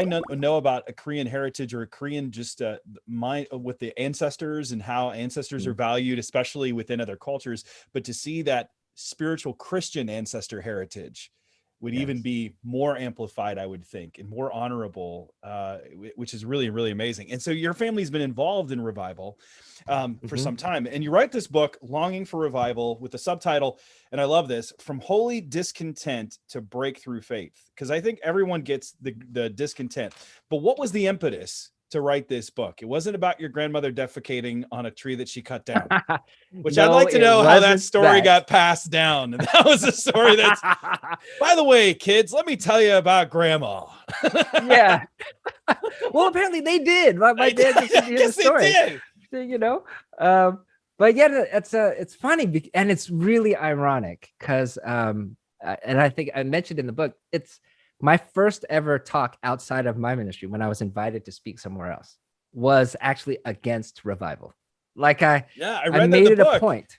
I know about a Korean heritage or a Korean just mind with the ancestors and how ancestors are valued, especially within other cultures. But to see that spiritual Christian ancestor heritage would even be more amplified, I would think, and more honorable, which is really, really amazing. And so your family's been involved in revival for some time. And you write this book, Longing for Revival, with the subtitle, and I love this, From Holy Discontent to Breakthrough Faith. Because I think everyone gets the discontent. But what was the impetus to write this book? It wasn't about your grandmother defecating on a tree that she cut down, which I'd like to know how that story got passed down. And that was a story that's, by the way, kids, let me tell you about grandma. Yeah. Well, apparently they did. My dad just did the story. You know, but yeah, it's funny, and it's really ironic because, and I think I mentioned in the book, it's my first ever talk outside of my ministry when I was invited to speak somewhere else was actually against revival. Like I made it a point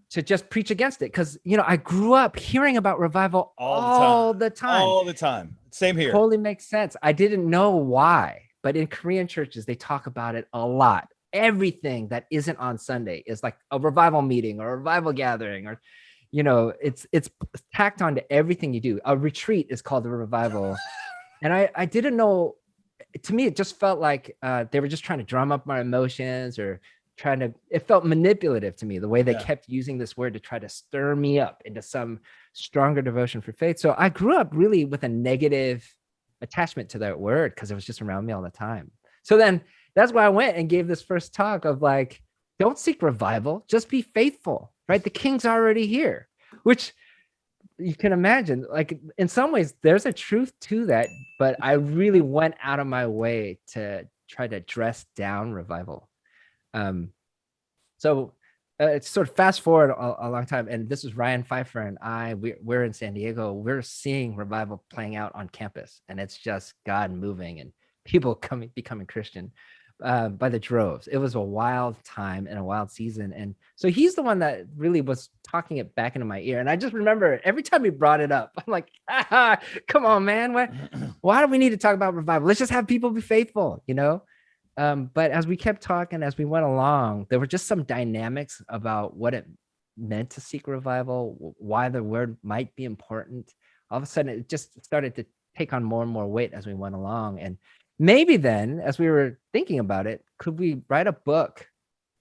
to just preach against it because, you know, I grew up hearing about revival all the time. Same here. Totally makes sense. I didn't know why, but in Korean churches, they talk about it a lot. Everything that isn't on Sunday is like a revival meeting or a revival gathering, or, you know, it's tacked onto everything you do. A retreat is called a revival. And I didn't know, to me, it just felt like they were just trying to drum up my emotions or it felt manipulative to me, the way they kept using this word to try to stir me up into some stronger devotion for faith. So I grew up really with a negative attachment to that word because it was just around me all the time. So then that's why I went and gave this first talk of like, don't seek revival, just be faithful, right? The king's already here, which you can imagine, like in some ways there's a truth to that, but I really went out of my way to try to dress down revival. So it's sort of fast forward a long time. And this is Ryan Pfeiffer and we're in San Diego. We're seeing revival playing out on campus, and it's just God moving and people becoming Christian by the droves. It was a wild time and a wild season. And so he's the one that really was talking it back into my ear. And I just remember every time he brought it up, I'm like, come on, man. Why do we need to talk about revival? Let's just have people be faithful, you know? But as we kept talking, as we went along, there were just some dynamics about what it meant to seek revival, why the word might be important. All of a sudden, it just started to take on more and more weight as we went along. And maybe then, as we were thinking about it, could we write a book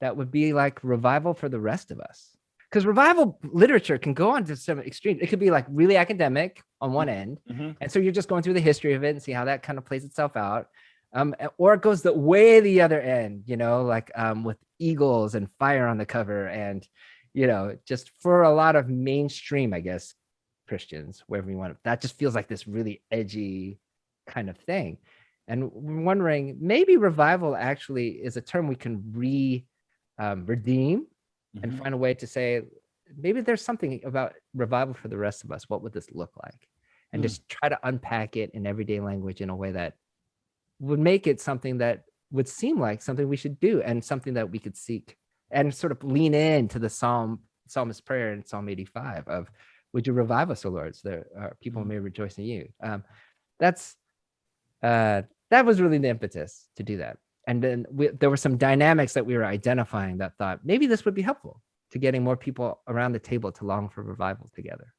that would be like revival for the rest of us? Because revival literature can go on to some extremes. It could be like really academic on one end. And so you're just going through the history of it and see how that kind of plays itself out. Or it goes way the other end, you know, like with eagles and fire on the cover, and, you know, just for a lot of mainstream, I guess, Christians, wherever you want, that just feels like this really edgy kind of thing. And we're wondering, maybe revival actually is a term we can redeem and find a way to say, maybe there's something about revival for the rest of us. What would this look like? And just try to unpack it in everyday language in a way that would make it something that would seem like something we should do and something that we could seek, and sort of lean into the psalmist's prayer in Psalm 85 of, would you revive us, O Lord, so that people may rejoice in you. That was really the impetus to do that. And then there were some dynamics that we were identifying that thought maybe this would be helpful to getting more people around the table to long for revival together.